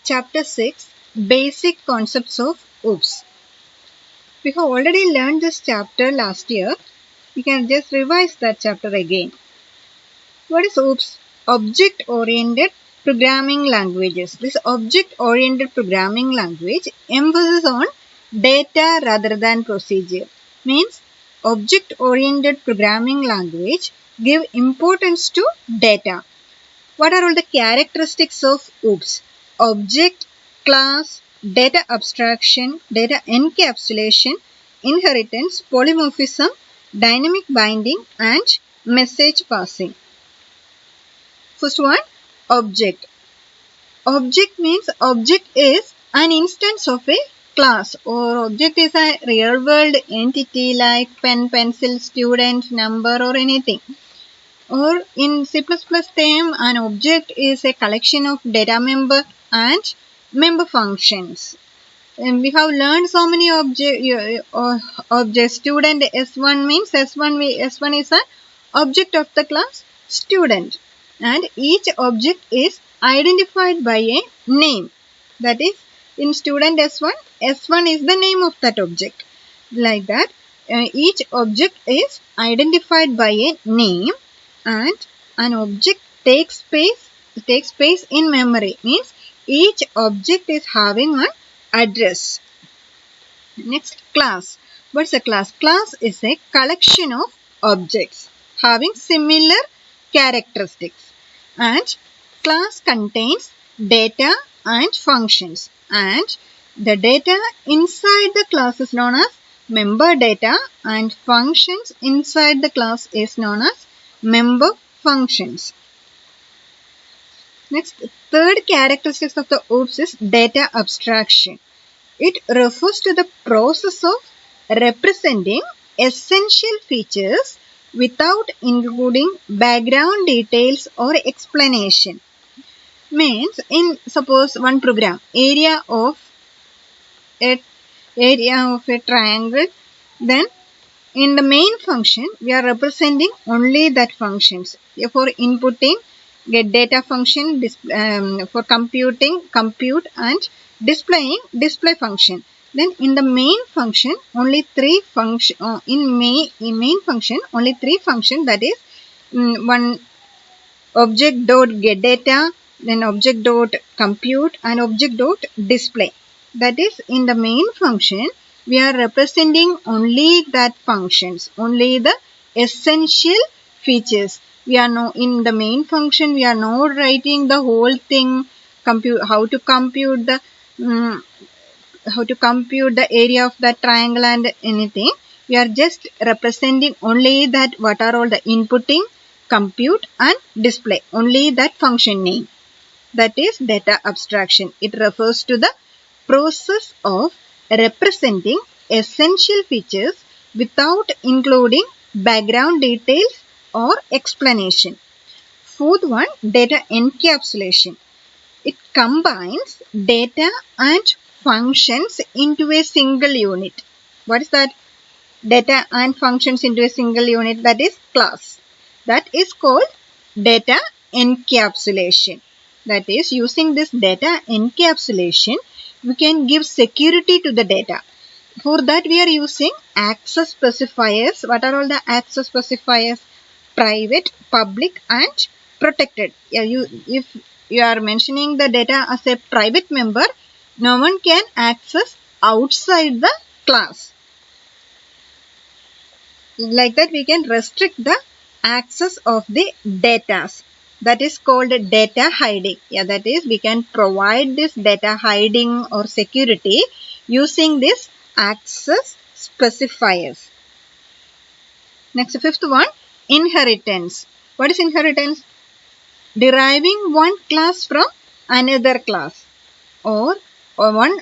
Chapter 6 Basic Concepts of OOPS. We have already learned this chapter last year. We can just revise that chapter again. What is OOPS? Object-Oriented Programming Languages. This object-oriented programming language emphasizes on data rather than procedure. Means object-oriented programming language give importance to data. What are all the characteristics of OOPS? Object, class, data abstraction, data encapsulation, inheritance, polymorphism, dynamic binding, and message passing. First one, object. Object means object is an instance of a class, or object is a real world entity like pen, pencil, student, number, or anything. Or in C++ term, an object is a collection of data member and member functions. And we have learned so many objects. Student S1 means S1 is an object of the class student, and each object is identified by a name. That is, in student S1 is the name of that object. Like that, each object is identified by a name. And an object takes space in memory. Means each object is having an address. Next, class. What's a class? Class is a collection of objects having similar characteristics. And class contains data and functions. And the data inside the class is known as member data, and functions inside the class is known as member functions. Next, third characteristics of the OOPS is data abstraction. It refers to the process of representing essential features without including background details or explanation. Means, in suppose one program, area of a triangle, then in the main function, we are representing only that functions. For inputting, get data function, for computing, compute, and displaying, display function. Then in the main function, only three function. In main function, only three function. That is, one object dot get data, then object dot compute, and object dot display. That is, in the main function, we are representing only that functions, only the essential features. We are now in the main function, we are not writing the whole thing, how to compute the area of that triangle and anything. We are just representing only that what are all the inputting, compute, and display, only that function name. That is data abstraction. It refers to the process of representing essential features without including background details or explanation. Fourth one, data encapsulation. It combines data and functions into a single unit. What is that? Data and functions into a single unit, that is class. That is called data encapsulation. That is, using this data encapsulation, we can give security to the data. For that, we are using access specifiers. What are all the access specifiers? Private, public, and protected. If you are mentioning the data as a private member, no one can access outside the class. Like that, we can restrict the access of the data. That is called data hiding. That is, we can provide this data hiding or security using this access specifiers. Next, fifth one, inheritance. What is inheritance? Deriving one class from another class, or one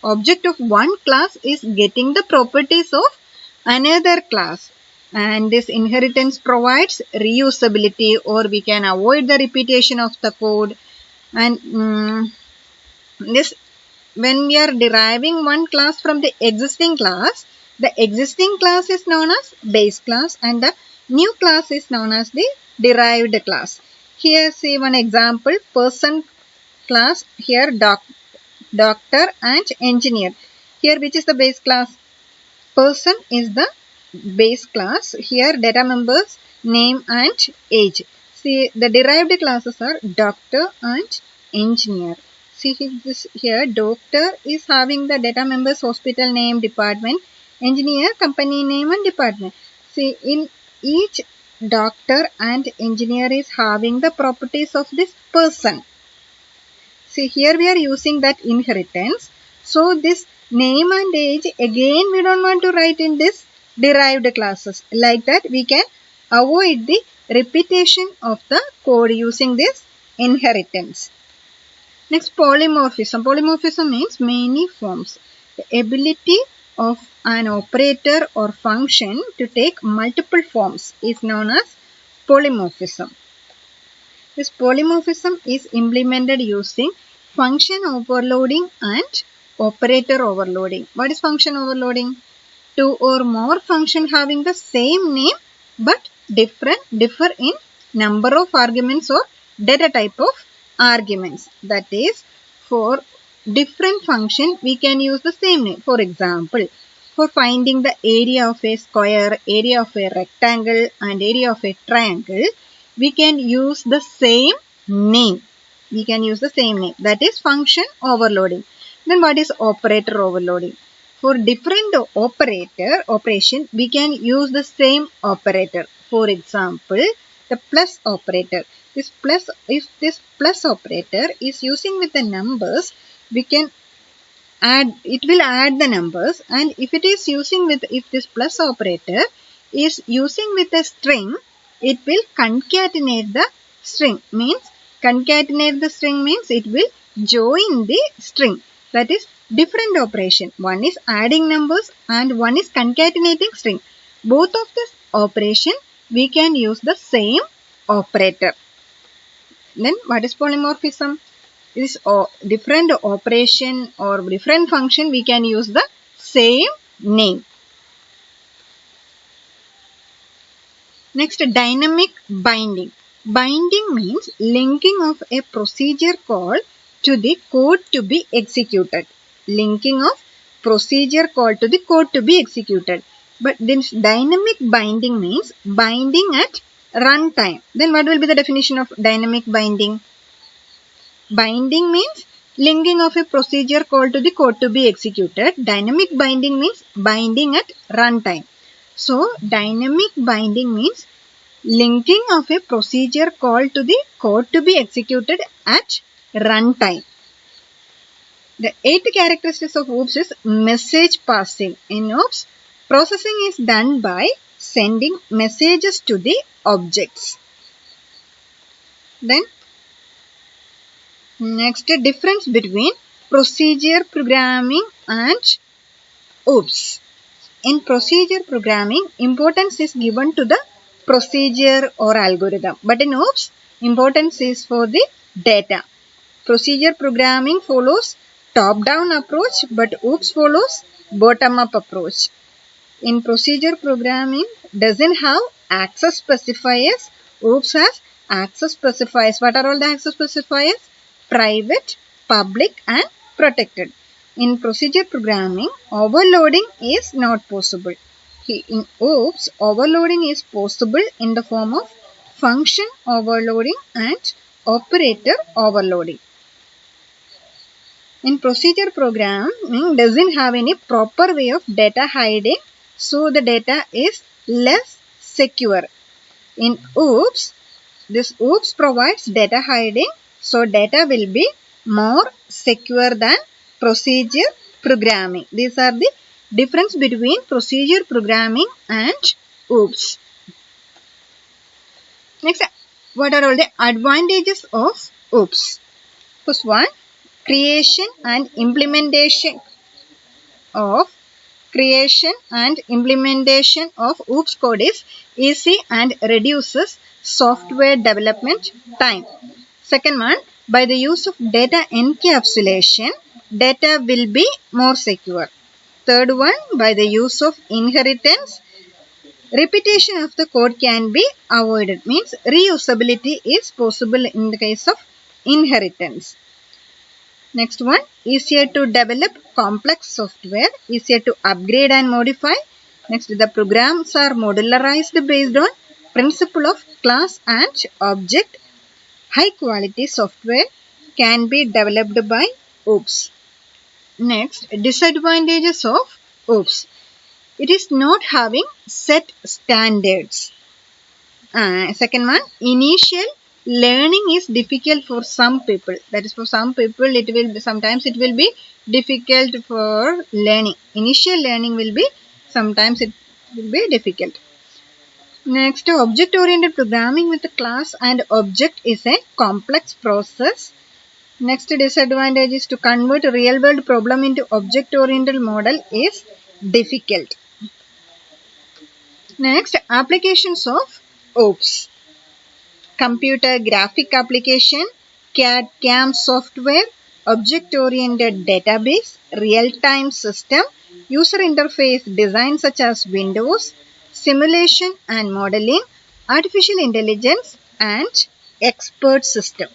object of one class is getting the properties of another class. And this inheritance provides reusability, or we can avoid the repetition of the code. And this, when we are deriving one class from the existing class is known as base class, and the new class is known as the derived class. Here, see one example: person class here doctor and engineer. Here which is the base class? Person is the base class. Here data members name and age. See, the derived classes are doctor and engineer. See this here, doctor is having the data members hospital name, department, engineer company name and department. See, in each doctor and engineer is having the properties of this person. See, here we are using that inheritance. So this name and age again we don't want to write in this derived classes. Like that we can avoid the repetition of the code using this inheritance. Next, polymorphism. Polymorphism means many forms. The ability of an operator or function to take multiple forms is known as polymorphism. This polymorphism is implemented using function overloading and operator overloading. What is function overloading? Two or more functions having the same name but differ in number of arguments or data type of arguments. That is, for different function we can use the same name. For example, for finding the area of a square, area of a rectangle and area of a triangle, we can use the same name. We can use the same name. That is function overloading. Then what is operator overloading? For different operation, we can use the same operator. For example, the plus operator. If this plus operator is using with the numbers, we can add, it will add the numbers, and if it is using with, if this plus operator is using with a string, it will concatenate the string. Means concatenate the string means it will join the string. That is different operation. One is adding numbers and one is concatenating string. Both of this operation we can use the same operator. Then what is polymorphism? This different operation or different function we can use the same name. Next, dynamic binding. Binding means linking of a procedure call to the code to be executed. Linking of procedure call to the code to be executed. But this dynamic binding means binding at runtime. Then what will be the definition of dynamic binding? Binding means linking of a procedure call to the code to be executed. Dynamic binding means binding at runtime. So, dynamic binding means linking of a procedure call to the code to be executed at runtime. The 8 characteristics of OOPS is message passing. In OOPS, processing is done by sending messages to the objects. Then, next, difference between procedure programming and OOPS. In procedure programming, importance is given to the procedure or algorithm. But in OOPS, importance is for the data. Procedure programming follows top-down approach, but OOPS follows bottom-up approach. In procedure programming, doesn't have access specifiers. OOPS has access specifiers. What are all the access specifiers? Private, public and protected. In procedure programming, overloading is not possible. In OOPS, overloading is possible in the form of function overloading and operator overloading. In procedure programming, doesn't have any proper way of data hiding, so the data is less secure. In OOPS, this OOPS provides data hiding, so data will be more secure than procedure programming. These are the difference between procedure programming and OOPS. Next, what are all the advantages of OOPS? First one, creation and implementation of OOPS code is easy and reduces software development time. Second one, by the use of data encapsulation, data will be more secure. Third one, by the use of inheritance, repetition of the code can be avoided. Means reusability is possible in the case of inheritance. Next one, easier to develop complex software, easier to upgrade and modify. Next, the programs are modularized based on principle of class and object. High quality software can be developed by OOPS. Next, disadvantages of OOPS. It is not having set standards. Second one, initial learning is difficult for some people. That is, for some people it will be, sometimes it will be difficult for learning. Initial learning will be, sometimes it will be difficult. Next, object oriented programming with a class and object is a complex process. Next disadvantage is to convert a real world problem into object oriented model is difficult. Next, applications of OOPS. Computer graphic application, CAD/CAM software, object-oriented database, real-time system, user interface design such as Windows, simulation and modeling, artificial intelligence and expert system.